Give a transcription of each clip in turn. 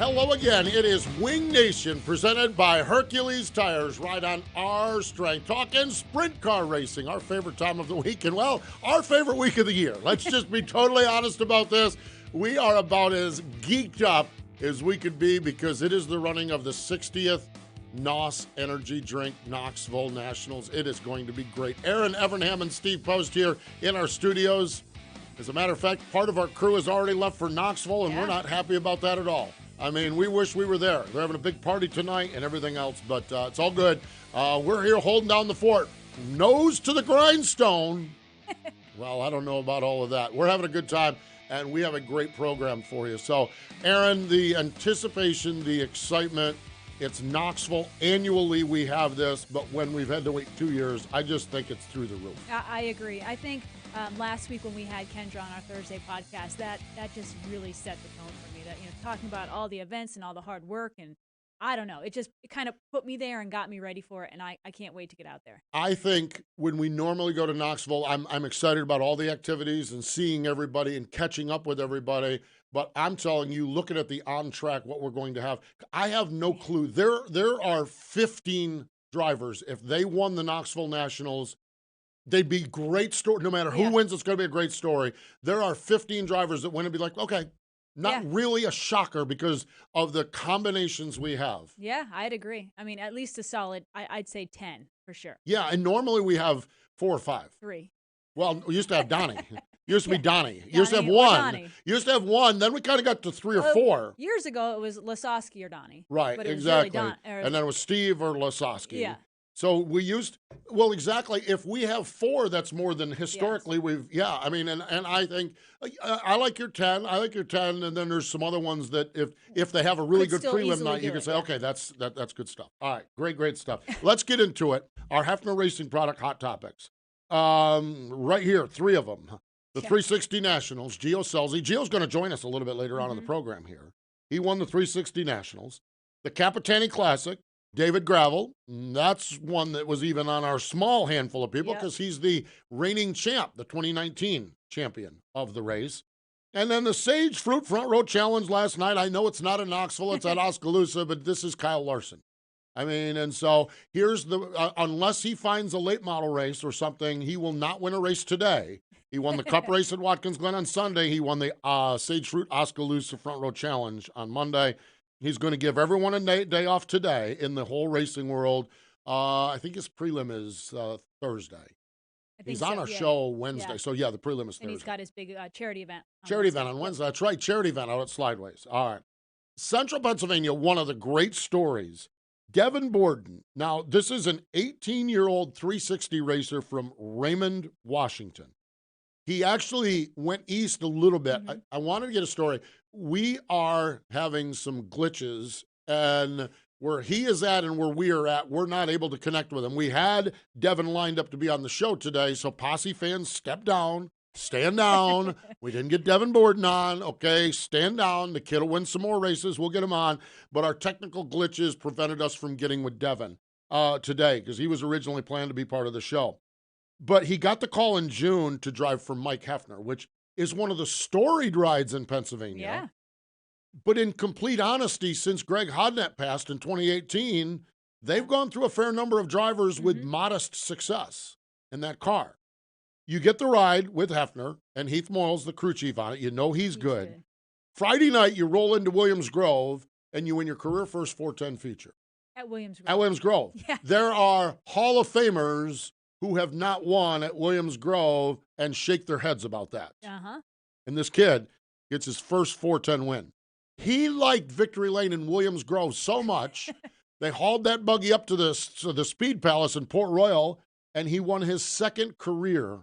Hello again. It is Wing Nation presented by Hercules Tires. Right on our strength. Talking sprint car racing, our favorite time of the week. And, well, our favorite week of the year. Let's just be totally honest about this. We are about as geeked up as we could be because it is the running of the 60th NOS Energy Drink Knoxville Nationals. It is going to be great. Erin Evernham and Steve Post here in our studios. As a matter of fact, part of our crew has already left for Knoxville, and we're not happy about that at all. I mean, we wish we were there. They're having a big party tonight and everything else, but it's all good. We're here holding down the fort. Nose to the grindstone. Well, I don't know about all of that. We're having a good time, and we have a great program for you. So, Erin, the anticipation, the excitement, it's Knoxville. Annually, we have this, but when we've had to wait 2 years, I just think it's through the roof. I agree. I think last week when we had Kendra on our Thursday podcast, that just really set the tone for me. That, talking about all the events and all the hard work, and I don't know, it kind of put me there and got me ready for it, and I can't wait to get out there. I think when we normally go to Knoxville, I'm excited about all the activities and seeing everybody and catching up with everybody. But I'm telling you, looking at the on track, what we're going to have, I have no clue. There are 15 drivers. If they won the Knoxville Nationals, they'd be great story. No matter who wins, it's going to be a great story. There are 15 drivers that win and be like, okay, not really a shocker because of the combinations we have. Yeah, I'd agree. I mean, at least a solid, I'd say 10 for sure. Yeah, and normally we have 4 or 5. 3. Well, we used to have Donnie. Used to be Donnie. Used to have one. Used to have one. Then we kind of got to 3 or 4. Years ago, it was Lasowski or Donnie. Right, but it exactly. Was really and then it was Steve or Lasowski. Yeah. So we used, well, exactly. If we have 4, that's more than historically we've, I mean, and I think, I like your 10. I like your 10. And then there's some other ones that if they have a really good prelim night, you can say, okay, that's good stuff. All right, great stuff. Let's get into it. Our Hefner Racing product hot topics. Right here, 3 of them. The 360 Nationals, Gio Scelzi. Gio's going to join us a little bit later on in the program here. He won the 360 Nationals. The Capitani Classic, David Gravel. That's one that was even on our small handful of people because he's the reigning champ, the 2019 champion of the race. And then the Sage Fruit Front Row Challenge last night. I know it's not in Knoxville, it's at Oskaloosa, but this is Kyle Larson. I mean, and so here's the, unless he finds a late model race or something, he will not win a race today. He won the Cup race at Watkins Glen on Sunday. He won the Sage Fruit Oskaloosa Front Row Challenge on Monday. He's going to give everyone a day off today in the whole racing world. I think his prelim is Thursday. He's on our show Wednesday. Yeah. So, the prelim is Thursday. And he's got his big charity event. Charity event on Wednesday. That's right, charity event out at Slideways. All right. Central Pennsylvania, one of the great stories. Devin Borden. Now, this is an 18-year-old 360 racer from Raymond, Washington. He actually went east a little bit. I wanted to get a story. We are having some glitches, and where he is at and where we are at, we're not able to connect with him. We had Devin lined up to be on the show today, so Posse fans, step down, stand down. We didn't get Devin Borden on. Okay, stand down. The kid will win some more races. We'll get him on. But our technical glitches prevented us from getting with Devin today because he was originally planned to be part of the show. But he got the call in June to drive for Mike Hefner, which is one of the storied rides in Pennsylvania. Yeah. But in complete honesty, since Greg Hodnett passed in 2018, they've gone through a fair number of drivers with modest success in that car. You get the ride with Hefner, and Heath Moyles, the crew chief on it. You know he's good. Friday night, you roll into Williams Grove, and you win your career first 410 feature. At Williams Grove. At Williams Grove. Yeah. There are Hall of Famers who have not won at Williams Grove and shake their heads about that. And this kid gets his first 410 win. He liked Victory Lane in Williams Grove so much, they hauled that buggy up to the Speed Palace in Port Royal, and he won his second career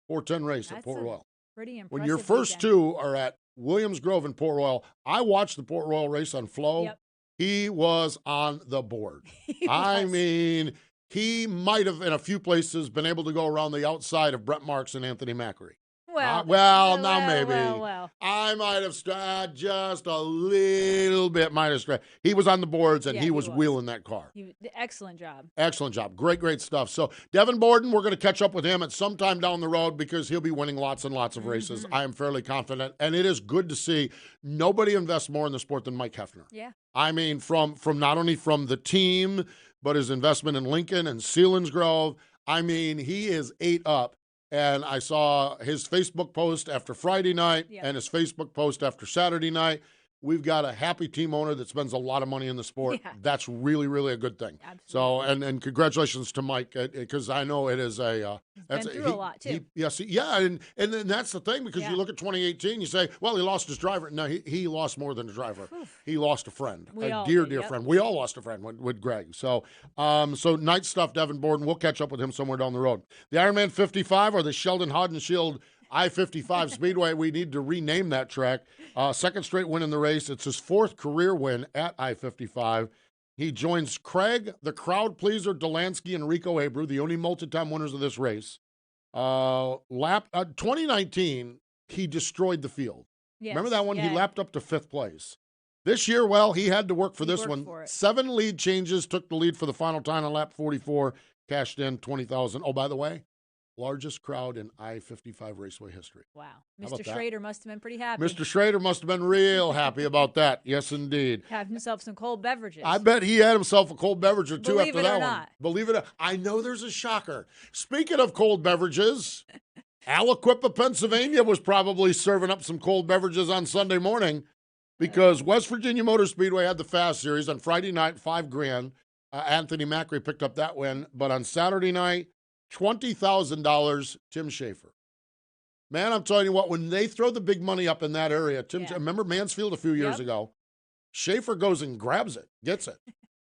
410 race at Port Royal. Pretty impressive. When your first 2 are at Williams Grove and Port Royal, I watched the Port Royal race on Flow. Yep. He was on the board. I mean, he might have, in a few places, been able to go around the outside of Brett Marks and Anthony Macri. Now maybe. Well. I might have just a little bit might have strayed. He was on the boards, and he was wheeling that car. Excellent job. Excellent job. Great stuff. So Devin Borden, we're going to catch up with him at some time down the road because he'll be winning lots and lots of races. I am fairly confident, and it is good to see nobody invests more in the sport than Mike Hefner. Yeah. I mean, from not only from the team, but his investment in Lincoln and Selinsgrove. I mean, he is 8 up. And I saw his Facebook post after Friday night and his Facebook post after Saturday night. We've got a happy team owner that spends a lot of money in the sport. Yeah. That's really, really a good thing. Absolutely. So, and congratulations to Mike, because I know it is a been through a lot too. And that's the thing, because you look at 2018, you say, well, he lost his driver. No, he lost more than a driver. He lost a friend, dear friend. We all lost a friend with Greg. So, nice stuff, Devin Borden. We'll catch up with him somewhere down the road. The Ironman 55 or the Sheldon Haudenschild I-55 Speedway, we need to rename that track. Second straight win in the race. It's his 4th career win at I-55. He joins Craig, the crowd pleaser, Delansky, and Rico Abreu, the only multi-time winners of this race. 2019, he destroyed the field. Yes. Remember that one? He lapped up to 5th place. This year, well, he had to work for this one. 7 lead changes, took the lead for the final time on lap 44, cashed in $20,000. Oh, by the way, largest crowd in I-55 raceway history. Wow. Mr. Schrader must have been pretty happy. Mr. Schrader must have been real happy about that. Yes, indeed. Had himself some cold beverages. I bet he had himself a cold beverage or two Believe after it that or one. not. Believe it or not. I know there's a shocker. Speaking of cold beverages, Aliquippa, Pennsylvania was probably serving up some cold beverages on Sunday morning, because West Virginia Motor Speedway had the Fast Series on Friday night, $5,000. Anthony Macri picked up that win. But on Saturday night, $20,000, Tim Schaefer. Man, I'm telling you what, when they throw the big money up in that area, remember Mansfield a few years ago? Schaefer goes and grabs it, gets it.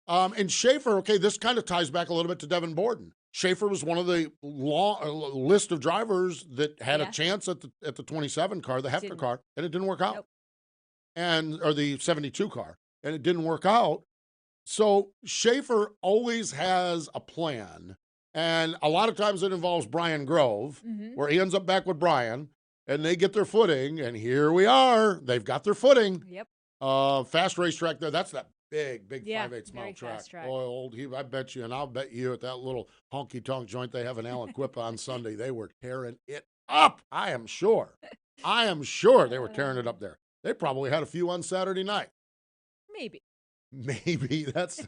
And Schaefer, this kind of ties back a little bit to Devin Borden. Schaefer was one of the list of drivers that had a chance at the 27 car, the Hefner car, and it didn't work out. Or the 72 car, and it didn't work out. So Schaefer always has a plan. And a lot of times it involves Brian Grove, where he ends up back with Brian, and they get their footing, and here we are. They've got their footing. Yep. Fast racetrack there. That's that big 5/8 mile track. Track. I bet you, and I'll bet you at that little honky-tonk joint they have in Aliquippa on Sunday, they were tearing it up. I am sure they were tearing it up there. They probably had a few on Saturday night. Maybe. That's,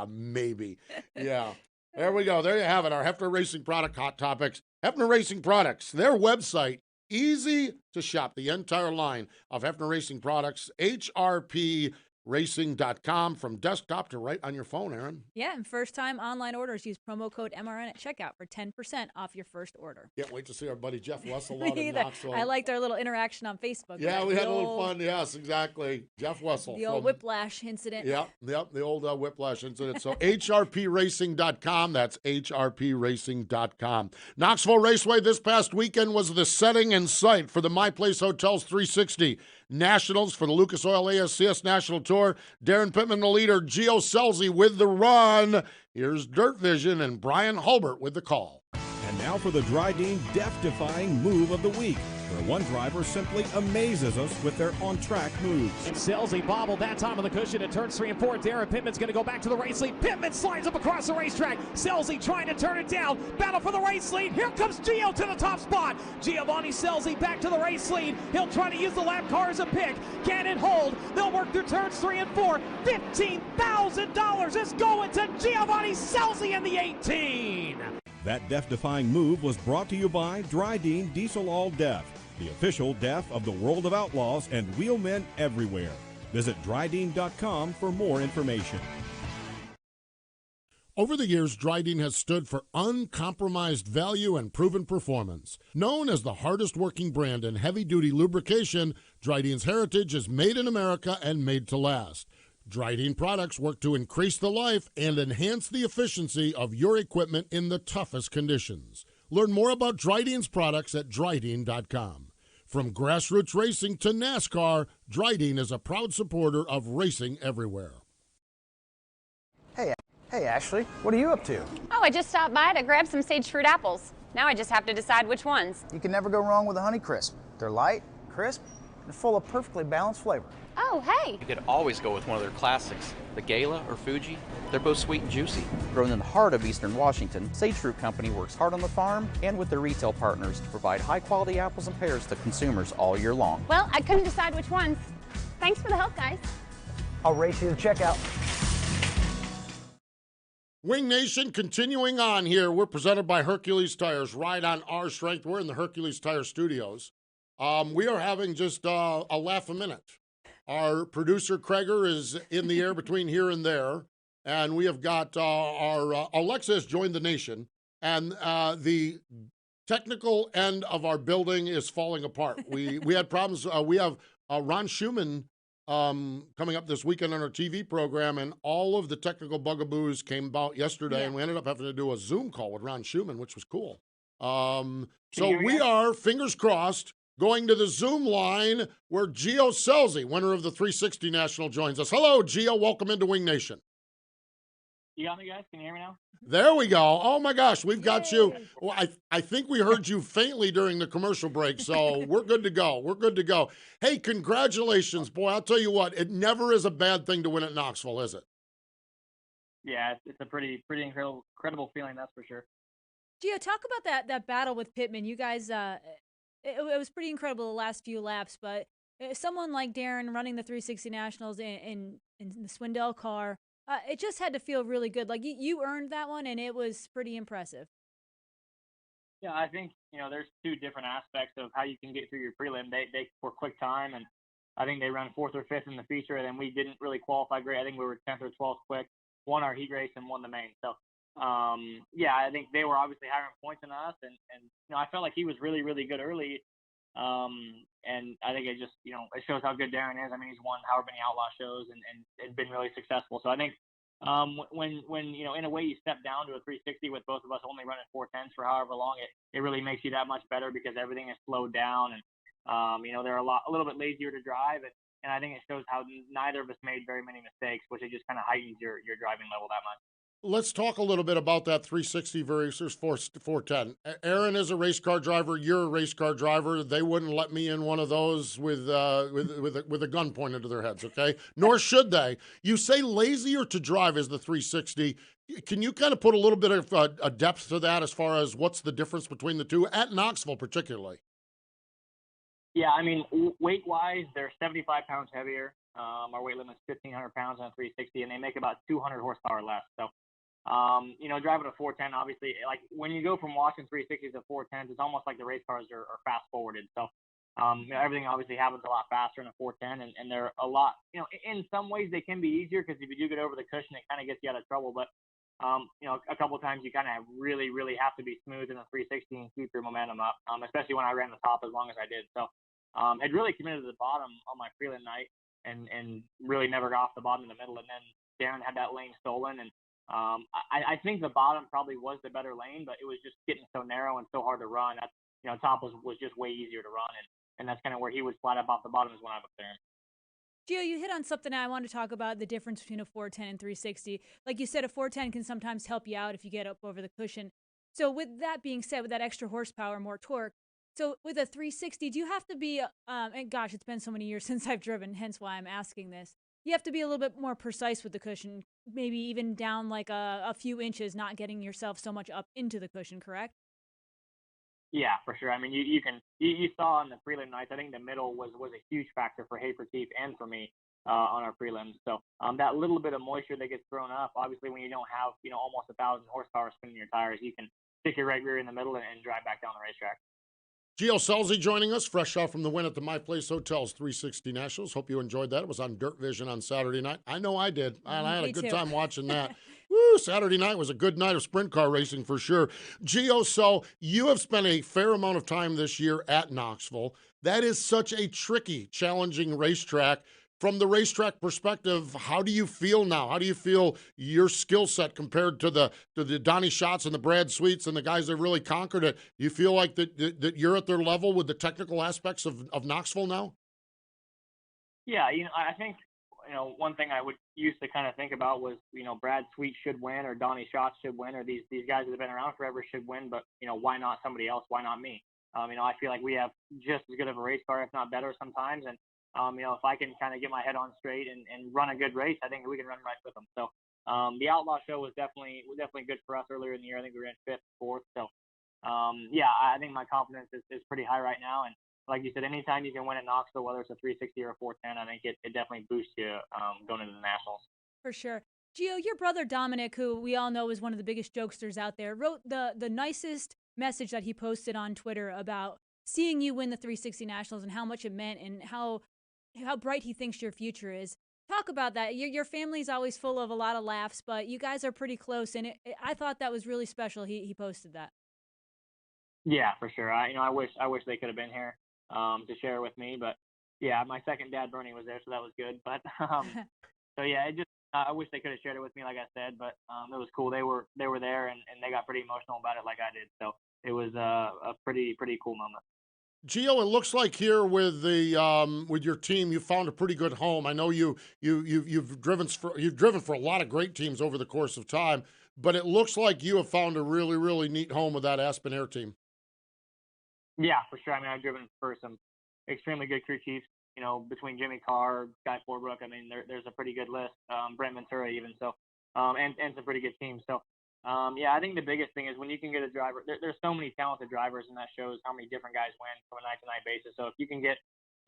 maybe. Yeah. There we go. There you have it, our Hefner Racing Product Hot Topics. Hefner Racing Products, their website, easy to shop. The entire line of Hefner Racing Products, hrpracing.com, from desktop to right on your phone, Erin. Yeah, and first-time online orders, use promo code MRN at checkout for 10% off your first order. Can't wait to see our buddy Jeff Wessel out in Knoxville. I liked our little interaction on Facebook. Yeah, we had a little fun. Yes, exactly. Jeff Wessel. The old whiplash incident. Yep, the old whiplash incident. So hrpracing.com, that's hrpracing.com. Knoxville Raceway this past weekend was the setting and site for the My Place Hotels 360 Nationals for the Lucas Oil ASCS National Tour. Darren Pittman, the leader. Gio Scelzi with the run. Here's Dirt Vision and Brian Hulbert with the call. And now for the Dryden death-defying move of the week, where one driver simply amazes us with their on-track moves. And Scelzi bobbled that time on the cushion at turns 3 and 4. Darren Pittman's going to go back to the race lead. Pittman slides up across the racetrack. Scelzi trying to turn it down. Battle for the race lead. Here comes Gio to the top spot. Giovanni Scelzi back to the race lead. He'll try to use the lap car as a pick. Can it hold? They'll work through turns 3 and 4. $15,000 is going to Giovanni Scelzi in the 18. That death-defying move was brought to you by Dryden Diesel All Death, the official death of the world of outlaws and wheelmen everywhere. Visit Dryden.com for more information. Over the years, Dryden has stood for uncompromised value and proven performance. Known as the hardest working brand in heavy-duty lubrication, Dryden's heritage is made in America and made to last. Dryden products work to increase the life and enhance the efficiency of your equipment in the toughest conditions. Learn more about Dryden's products at Dryden.com. From grassroots racing to NASCAR, Dryden is a proud supporter of racing everywhere. Hey, Ashley, what are you up to? Oh, I just stopped by to grab some sage fruit apples. Now I just have to decide which ones. You can never go wrong with a Honeycrisp. They're light, crisp, and full of perfectly balanced flavor. Oh, hey! You could always go with one of their classics, the Gala or Fuji. They're both sweet and juicy. Grown in the heart of Eastern Washington, Sage Fruit Company works hard on the farm and with their retail partners to provide high-quality apples and pears to consumers all year long. Well, I couldn't decide which ones. Thanks for the help, guys. I'll race you to checkout. Wing Nation continuing on here. We're presented by Hercules Tires. Ride on our strength. We're in the Hercules Tire studios. We are having just a laugh a minute. Our producer, Kreger, is in the air between here and there. And we have got our Alexa has joined the nation. And the technical end of our building is falling apart. We had problems. We have Ron Schumann coming up this weekend on our TV program, and all of the technical bugaboos came about yesterday, and we ended up having to do a Zoom call with Ron Schumann, which was cool. So we are, fingers crossed, going to the Zoom line where Gio Scelzi, winner of the 360 National, joins us. Hello, Gio. Welcome into Wing Nation. You got me, guys? Can you hear me now? There we go. Oh, my gosh, we've got you. Well, I think we heard you faintly during the commercial break, so we're good to go. We're good to go. Hey, congratulations. Boy, I'll tell you what, it never is a bad thing to win at Knoxville, is it? Yeah, it's a pretty incredible feeling, that's for sure. Gio, talk about that battle with Pittman. You guys, it was pretty incredible the last few laps, but someone like Darren running the 360 Nationals in the Swindell car, it just had to feel really good. Like you earned that one, and it was pretty impressive. Yeah, I think, there's two different aspects of how you can get through your prelim. They were quick time, and I think they ran 4th or 5th in the feature, and then we didn't really qualify great. I think we were 10th or 12th quick, won our heat race and won the main. So, I think they were obviously higher in points than us, and I felt like he was really, really good early. And I think it just, it shows how good Darren is. I mean, he's won however many outlaw shows and been really successful. So I think when in a way you step down to a 360 with both of us only running 410s for however long, it really makes you that much better because everything is slowed down and they're a little bit lazier to drive, and I think it shows how neither of us made very many mistakes, which it just kind of heightens your driving level that much. Let's talk a little bit about that 360 versus 410. Erin is a race car driver. You're a race car driver. They wouldn't let me in one of those with a gun pointed to their heads, okay? Nor should they. You say lazier to drive is the 360. Can you kind of put a little bit of a depth to that as far as what's the difference between the two, at Knoxville particularly? Yeah, I mean, weight-wise, they're 75 pounds heavier. Our weight limit is 1,500 pounds on a 360, and they make about 200 horsepower less. So, driving a 410, obviously, like when you go from watching 360s to 410s, it's almost like the race cars are fast-forwarded. So, everything obviously happens a lot faster in a 410, and they're a lot, in some ways they can be easier because if you do get over the cushion, it kind of gets you out of trouble. But, a couple of times you kind of really, really have to be smooth in a 360 and keep your momentum up, especially when I ran the top as long as I did. So, it really committed to the bottom on my prelim night and really never got off the bottom in the middle. And then Darren had that lane stolen. And I think the bottom probably was the better lane, but it was just getting so narrow and so hard to run. Top was just way easier to run. And that's kind of where he was flat up off the bottom is when I was there. Gio, you hit on something I wanted to talk about, the difference between a 410 and 360. Like you said, a 410 can sometimes help you out if you get up over the cushion. So with that being said, with that extra horsepower, more torque, so with a 360, do you have to be, and gosh, it's been so many years since I've driven, hence why I'm asking this. You have to be a little bit more precise with the cushion, maybe even down like a few inches, not getting yourself so much up into the cushion, correct? Yeah, for sure. I mean, you saw on the prelim nights, I think the middle was a huge factor for Haferteef and for me on our prelims. So that little bit of moisture that gets thrown up, obviously when you don't have, almost 1,000 horsepower spinning your tires, you can stick your right rear in the middle and drive back down the racetrack. Gio Scelzi joining us, fresh off from the win at the My Place Hotel's 360 Nationals. Hope you enjoyed that. It was on Dirt Vision on Saturday night. I know I did. I had a good time watching that. Woo, Saturday night was a good night of sprint car racing for sure. Gio, so you have spent a fair amount of time this year at Knoxville. That is such a tricky, challenging racetrack. From the racetrack perspective, how do you feel now? How do you feel your skill set compared to the Donnie Schatz and the Brad Sweets and the guys that really conquered it? You feel like that you're at their level with the technical aspects of Knoxville now? Yeah, I think one thing I would used to kind of think about was, Brad Sweet should win or Donnie Schatz should win or these guys that have been around forever should win, but, why not somebody else? Why not me? I feel like we have just as good of a race car, if not better sometimes. And, if I can kind of get my head on straight and run a good race, I think we can run right with them. So the Outlaw Show was definitely good for us earlier in the year. I think we were in 5th, 4th. So, I think my confidence is pretty high right now. And like you said, anytime you can win at Knoxville, whether it's a 360 or a 410, I think it definitely boosts you going into the Nationals. For sure. Gio, your brother Dominic, who we all know is one of the biggest jokesters out there, wrote the nicest message that he posted on Twitter about seeing you win the 360 Nationals and how much it meant and how bright he thinks your future is. Talk about that. Your family's always full of a lot of laughs, but you guys are pretty close, and I thought that was really special. He posted that. Yeah, for sure. I wish they could have been here to share with me, but yeah, my second dad Bernie was there, so that was good. But so yeah, I wish they could have shared it with me, like I said, but it was cool. They were there and they got pretty emotional about it, like I did. So it was a pretty cool moment. Gio, it looks like here with with your team, you found a pretty good home. I know you've driven for a lot of great teams over the course of time, but it looks like you have found a really, really neat home with that Aspen Air team. Yeah, for sure. I've driven for some extremely good crew chiefs, between Jimmy Carr, Guy Forbrook. There's a pretty good list. Brent Ventura even. So, and some pretty good teams. So, I think the biggest thing is when you can get a driver. There's so many talented drivers, and that shows how many different guys win from a night-to-night basis. So if you can get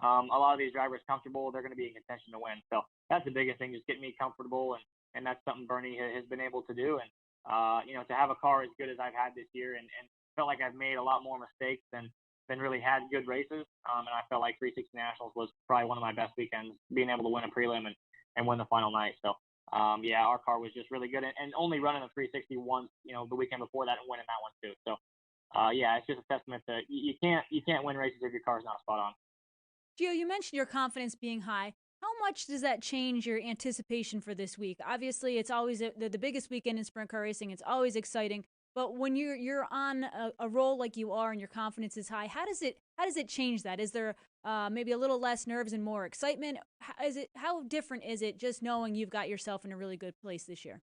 a lot of these drivers comfortable, they're going to be in contention to win. So that's the biggest thing, just getting me comfortable, and that's something Bernie has been able to do. And to have a car as good as I've had this year, and felt like I've made a lot more mistakes than really had good races. And I felt like 360 Nationals was probably one of my best weekends, being able to win a prelim and win the final night. So, our car was just really good, and only running a 360 once, the weekend before that and winning that one too. So, it's just a testament to you can't win races if your car's not spot on. Gio, you mentioned your confidence being high. How much does that change your anticipation for this week? Obviously, it's always the biggest weekend in sprint car racing. It's always exciting. But when you're on a roll like you are and your confidence is high, how does it change that? Is there maybe a little less nerves and more excitement? How different is it just knowing you've got yourself in a really good place this year?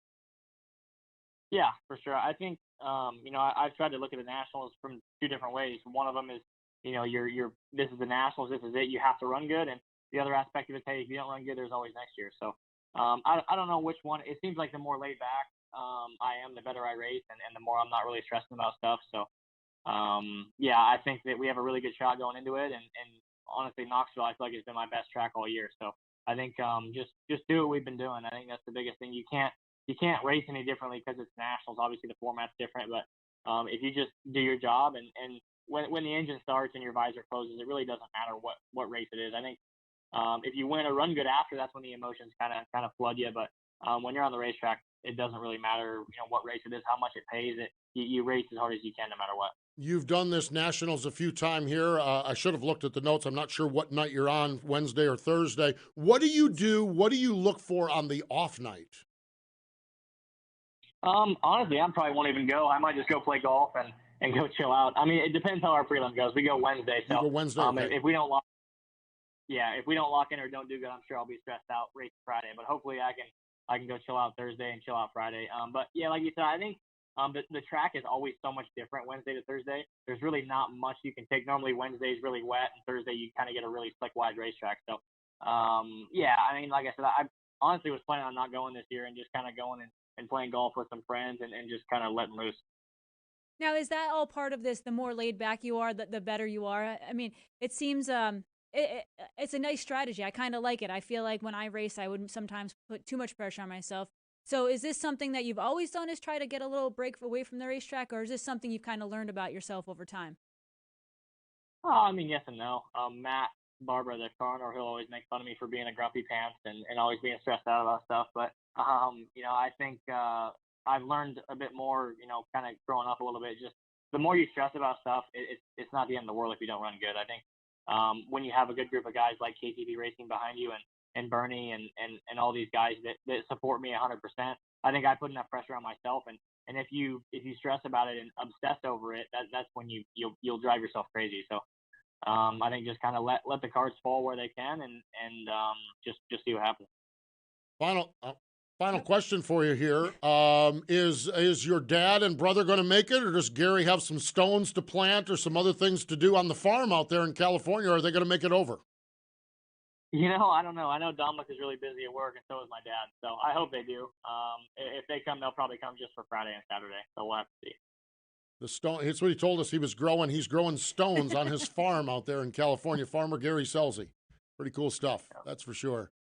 Yeah, for sure. I think I've tried to look at the Nationals from two different ways. One of them is you're this is the Nationals, this is it. You have to run good, and the other aspect of it, hey, if you don't run good, there's always next year. So I don't know which one. It seems like the more laid back I am, the better I race, and the more I'm not really stressing about stuff. So, I think that we have a really good shot going into it. And honestly, Knoxville, I feel like it's been my best track all year. So I think just do what we've been doing. I think that's the biggest thing. You can't race any differently because it's Nationals. Obviously, the format's different, but if you just do your job and when the engine starts and your visor closes, it really doesn't matter what race it is. I think if you win or run good after, that's when the emotions kind of flood you. But when you're on the racetrack, it doesn't really matter, what race it is, how much it pays. You race as hard as you can, no matter what. You've done this Nationals a few times here. I should have looked at the notes. I'm not sure what night you're on, Wednesday or Thursday. What do you do? What do you look for on the off night? Honestly, I probably won't even go. I might just go play golf and go chill out. It depends how our prelim goes. We go Wednesday, so you go Wednesday. Okay. If we don't lock in or don't do good, I'm sure I'll be stressed out race Friday. But hopefully, I can go chill out Thursday and chill out Friday. But yeah, like you said, I think the track is always so much different Wednesday to Thursday. There's really not much you can take. Normally Wednesday is really wet, and Thursday you kind of get a really slick wide racetrack. So like I said, I honestly was planning on not going this year and just kind of going and playing golf with some friends and just kind of letting loose. Now, is that all part of this? The more laid back you are, the better you are. It seems it's a nice strategy. I kind of like it. I feel like when I race, I would sometimes put too much pressure on myself. So is this something that you've always done, is try to get a little break away from the racetrack, or is this something you've kind of learned about yourself over time? Yes and no. Matt Barbara, the coroner, he'll always make fun of me for being a grumpy pants and always being stressed out about stuff. But, I think I've learned a bit more, kind of growing up a little bit. Just the more you stress about stuff, it's not the end of the world if you don't run good. I think when you have a good group of guys like KTV Racing behind you and Bernie and all these guys that support me 100%, I think I put enough pressure on myself. And if you stress about it and obsess over it, that's when you'll drive yourself crazy. So I think just kind of let the cards fall where they can and just see what happens. Final question for you here. Is your dad and brother going to make it, or does Gary have some stones to plant or some other things to do on the farm out there in California, or are they going to make it over? I don't know. I know Dominic is really busy at work, and so is my dad. So I hope they do. If they come, they'll probably come just for Friday and Saturday. So we'll have to see. The stone. That's what he told us. He's growing stones on his farm out there in California. Farmer Gary Scelzi. Pretty cool stuff. That's for sure.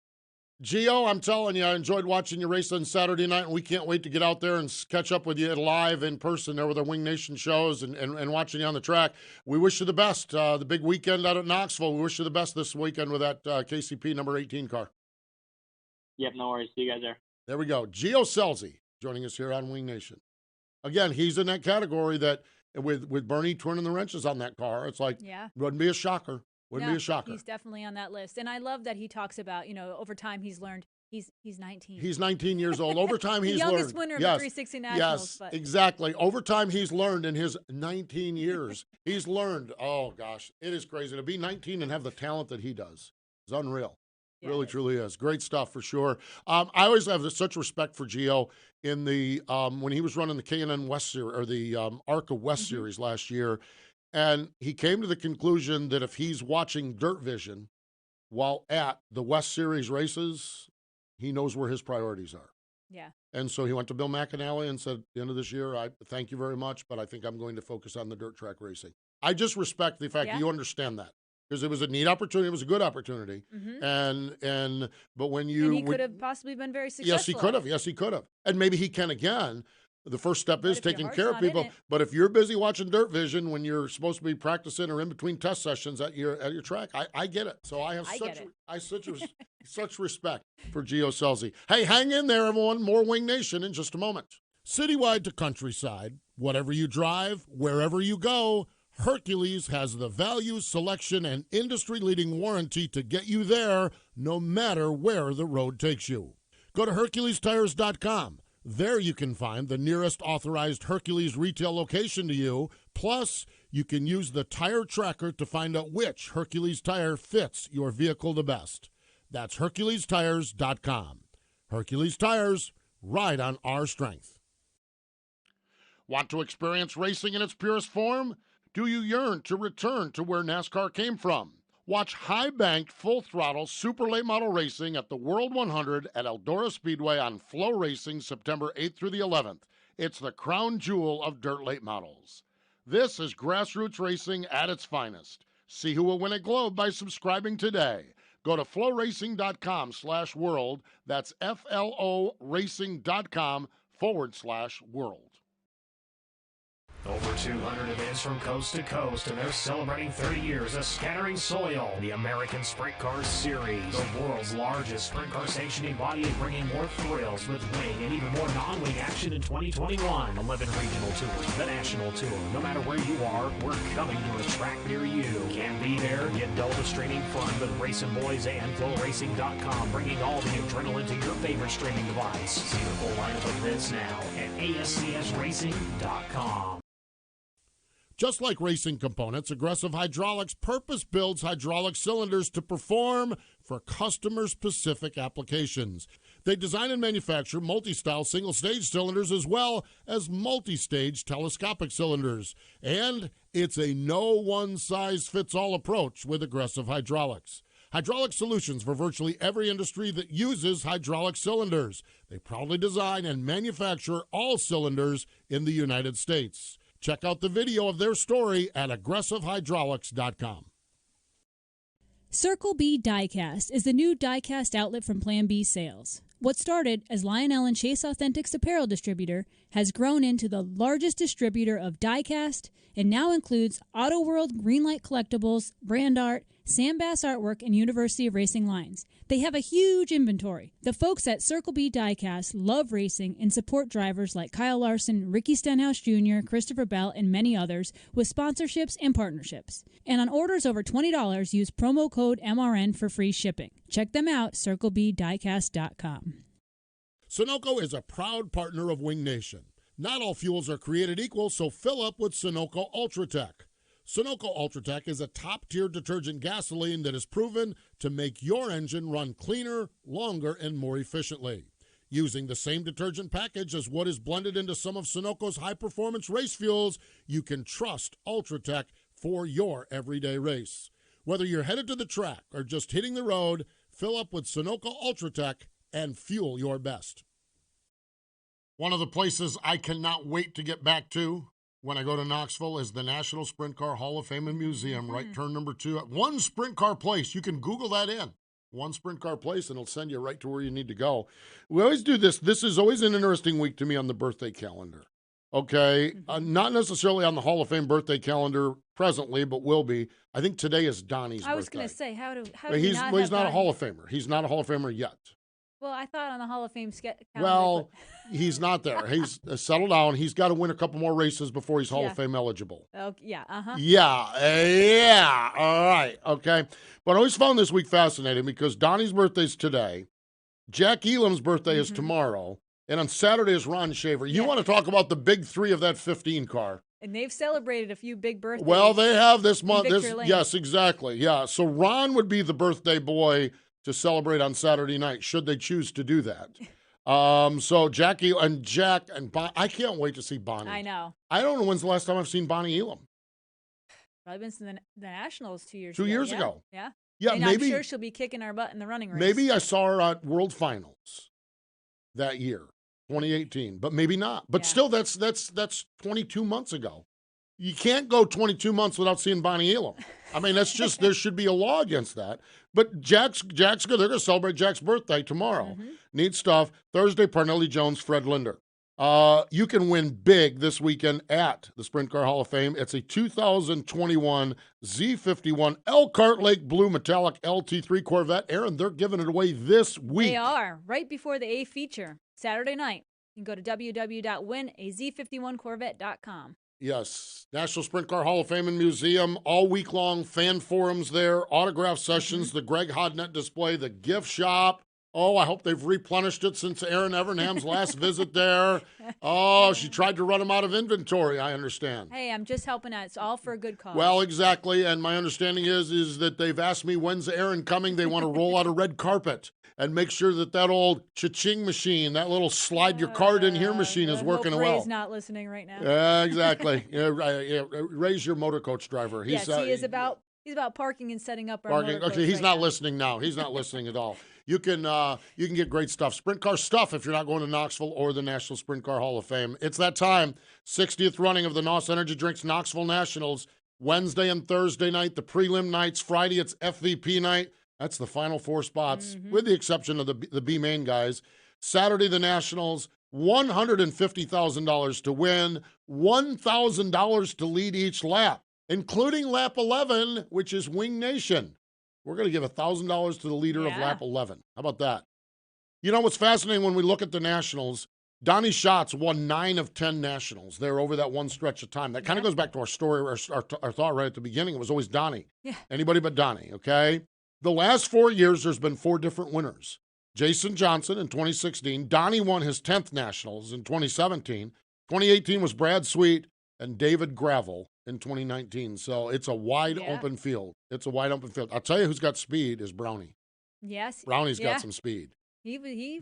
Gio, I'm telling you, I enjoyed watching you race on Saturday night, and we can't wait to get out there and catch up with you live in person there with our Wing Nation shows and watching you on the track. We wish you the best. The big weekend out at Knoxville. We wish you the best this weekend with that KCP number 18 car. Yep, no worries. See you guys there. There we go. Gio Scelzi joining us here on Wing Nation. Again, he's in that category that with Bernie turning the wrenches on that car, it's like, wouldn't be a shocker. Wouldn't be a shocker. He's definitely on that list. And I love that he talks about, over time he's learned. He's 19. He's 19 years old. Over time he's the learned. youngest winner of the 360 Nationals. Yes, exactly. Over time he's learned in his 19 years. He's learned. Oh, gosh. It is crazy. To be 19 and have the talent that he does is unreal. Yeah, really, truly is. Great stuff for sure. I always have such respect for Gio in the when he was running the K&N West Series, or the ARCA West Series last year. And he came to the conclusion that if he's watching Dirt Vision while at the West Series races, he knows where his priorities are. Yeah. And so he went to Bill McAnally and said, at the end of this year, I thank you very much, but I think I'm going to focus on the dirt track racing. I just respect the fact that you understand that, because it was a neat opportunity. It was a good opportunity. But when you... And he could have possibly been very successful. Yes, he could have. Yes, he could have. And maybe he can again. The first step is taking care of people. But if you're busy watching Dirt Vision when you're supposed to be practicing or in between test sessions at your track, I get it. So I have such respect for Gio Scelzi. Hey, hang in there, everyone. More Wing Nation in just a moment. Citywide to countryside, whatever you drive, wherever you go, Hercules has the value, selection, and industry-leading warranty to get you there no matter where the road takes you. Go to HerculesTires.com. There you can find the nearest authorized Hercules retail location to you. Plus, you can use the tire tracker to find out which Hercules tire fits your vehicle the best. That's HerculesTires.com. Hercules Tires, ride on our strength. Want to experience racing in its purest form? Do you yearn to return to where NASCAR came from? Watch high-banked, full-throttle, super late model racing at the World 100 at Eldora Speedway on Flow Racing September 8th through the 11th. It's the crown jewel of dirt late models. This is grassroots racing at its finest. See who will win a Globe by subscribing today. Go to flowracing.com/world. That's FLOracing.com/world. Over 200 events from coast to coast, and they're celebrating 30 years of Scattering Soil, the American Sprint Car Series, the world's largest sprint car sanctioning body, and bringing more thrills with wing and even more non-wing action in 2021. 11 regional tours, the national tour. No matter where you are, we're coming to a track near you. Can't be there? Get dull to streaming fun with Racing Boys and FlowRacing.com, bringing all the adrenaline to your favorite streaming device. See the full lineup of events now at ASCSRacing.com. Just like racing components, Aggressive Hydraulics purpose-builds hydraulic cylinders to perform for customer-specific applications. They design and manufacture multi-style single-stage cylinders as well as multi-stage telescopic cylinders. And it's a no one-size-fits-all approach with Aggressive Hydraulics. Hydraulic solutions for virtually every industry that uses hydraulic cylinders. They proudly design and manufacture all cylinders in the United States. Check out the video of their story at aggressivehydraulics.com. Circle B Diecast is the new diecast outlet from Plan B Sales. What started as Lionel and Chase Authentics apparel distributor has grown into the largest distributor of diecast and now includes Auto World Greenlight Collectibles, Brand Art, Sam Bass Artwork, and University of Racing lines. They have a huge inventory. The folks at Circle B Diecast love racing and support drivers like Kyle Larson, Ricky Stenhouse Jr., Christopher Bell, and many others with sponsorships and partnerships. And on orders over $20, use promo code MRN for free shipping. Check them out, CircleBDiecast.com. Sunoco is a proud partner of Wing Nation. Not all fuels are created equal, so fill up with Sunoco UltraTech. Sunoco Ultratech is a top-tier detergent gasoline that is proven to make your engine run cleaner, longer, and more efficiently. Using the same detergent package as what is blended into some of Sunoco's high-performance race fuels, you can trust Ultratech for your everyday race. Whether you're headed to the track or just hitting the road, fill up with Sunoco Ultratech and fuel your best. One of the places I cannot wait to get back to when I go to Knoxville is the National Sprint Car Hall of Fame and Museum, right turn number 2. One sprint car place. You can Google that in. One sprint car place, and it'll send you right to where you need to go. We always do this. This is always an interesting week to me on the birthday calendar. Okay? Not necessarily on the Hall of Fame birthday calendar presently, but will be. I think today is Donnie's birthday. I was going to say, how do he's not not a Hall of Famer. He's not a Hall of Famer yet. Well, I thought on the Hall of Fame calendar. Well, he's not there. He's settled down. He's got to win a couple more races before he's Hall of Fame eligible. Oh, yeah, Yeah, all right, okay. But I always found this week fascinating because Donnie's birthday's today, Jack Elam's birthday is tomorrow, and on Saturday is Ron Shaver. You want to talk about the big three of that 15 car. And they've celebrated a few big birthdays. Well, they have this month. Lane. Yes, exactly, yeah. So Ron would be the birthday boy to celebrate on Saturday night, should they choose to do that. So Jack and I can't wait to see Bonnie. I know. I don't know when's the last time I've seen Bonnie Elam. Probably been to the Nationals 2 years ago. 2 years ago. Yeah. Yeah, and maybe. I'm sure she'll be kicking our butt in the running race. Maybe I saw her at World Finals that year, 2018, but maybe not. But still, that's 22 months ago. You can't go 22 months without seeing Bonnie Elam. I mean, that's just, there should be a law against that. But Jack's good. They're going to celebrate Jack's birthday tomorrow. Neat stuff. Thursday, Parnelli Jones, Fred Linder. You can win big this weekend at the Sprint Car Hall of Fame. It's a 2021 Z51 Elkhart Lake Blue Metallic LT3 Corvette. Erin, they're giving it away this week. They are, right before the A feature, Saturday night. You can go to www.winaz51corvette.com. Yes, National Sprint Car Hall of Fame and Museum, all week long, fan forums there, autograph sessions, the Greg Hodnett display, the gift shop. Oh, I hope they've replenished it since Erin Evernham's last visit there. Oh, she tried to run them out of inventory, I understand. Hey, I'm just helping out. It's all for a good cause. Well, exactly, and my understanding is that they've asked me when's Erin coming. They want to roll out a red carpet and make sure that old cha-ching machine, that little slide your card in here machine is working well. Ray's not listening right now. Exactly. Ray's your motor coach driver. Yes, he is about parking and setting up our motor coach. Okay, he's not listening now. He's not listening at all. You can get great stuff. Sprint car stuff if you're not going to Knoxville or the National Sprint Car Hall of Fame. It's that time. 60th running of the NOS Energy Drinks Knoxville Nationals. Wednesday and Thursday night, the prelim nights. Friday, it's FVP night. That's the final 4 spots, with the exception of the B main guys. Saturday, the Nationals, $150,000 to win, $1,000 to lead each lap, including lap 11, which is Wing Nation. We're going to give $1,000 to the leader of lap 11. How about that? You know what's fascinating when we look at the Nationals? Donnie Schatz won 9 of 10 Nationals there over that one stretch of time. That kind of goes back to our story, our thought right at the beginning. It was always Donnie. Yeah. Anybody but Donnie, okay? The last 4 years, there's been 4 different winners. Jason Johnson in 2016. Donnie won his 10th Nationals in 2017. 2018 was Brad Sweet and David Gravel in 2019. So it's a wide open field. It's a wide open field. I'll tell you who's got speed is Brownie. Yes. Brownie's got some speed.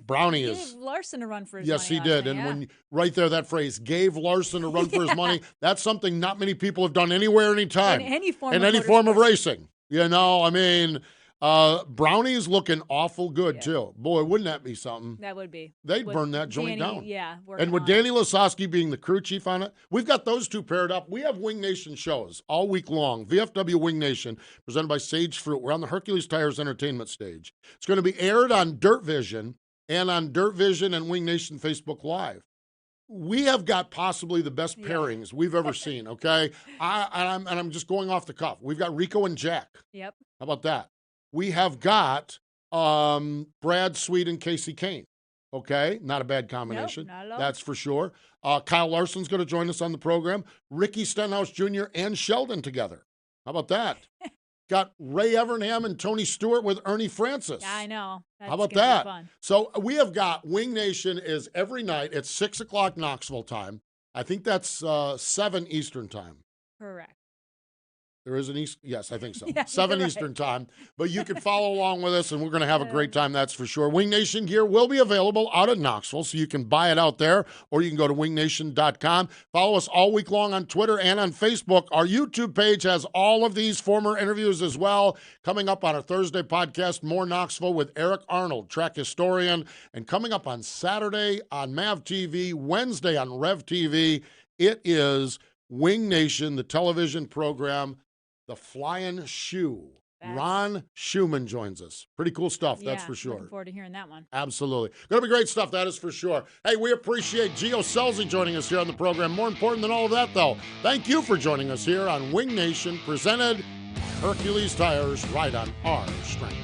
Brownie gave Larson a run for his money. Yes, he did. And when right there, that phrase, gave Larson a run for his money, that's something not many people have done anywhere, anytime. In any form of racing. You know, I mean, Brownie's looking awful good, too. Boy, wouldn't that be something? That would be. They'd burn that joint down. Yeah. And with Danny Lasowski being the crew chief on it, we've got those two paired up. We have Wing Nation shows all week long. VFW Wing Nation, presented by Sage Fruit. We're on the Hercules Tires Entertainment stage. It's going to be aired on Dirt Vision and on Dirt Vision and Wing Nation Facebook Live. We have got possibly the best pairings we've ever seen, okay? I'm just going off the cuff. We've got Rico and Jack. Yep. How about that? We have got Brad Sweet and Casey Kane. Okay, not a bad combination. Nope, not at all. That's for sure. Kyle Larson's going to join us on the program. Ricky Stenhouse Jr. and Sheldon together. How about that? Got Ray Evernham and Tony Stewart with Ernie Francis. Yeah, I know. How about that? Fun. So we have got Wing Nation is every night at 6 o'clock Knoxville time. I think that's 7 Eastern time. Correct. There is an East. Yes, I think so. Yeah, 7 you're Eastern right. time. But you can follow along with us, and we're going to have a great time, that's for sure. Wing Nation gear will be available out at Knoxville, so you can buy it out there, or you can go to wingnation.com. Follow us all week long on Twitter and on Facebook. Our YouTube page has all of these former interviews as well. Coming up on our Thursday podcast, more Knoxville with Eric Arnold, track historian. And coming up on Saturday on MAV TV, Wednesday on Rev TV, it is Wing Nation, the television program, The Flying Shoe. Ron Schumann joins us. Pretty cool stuff, that's for sure. Looking forward to hearing that one. Absolutely. Going to be great stuff, that is for sure. Hey, we appreciate Gio Scelzi joining us here on the program. More important than all of that, though, thank you for joining us here on Wing Nation, presented by Hercules Tires, right on our strength.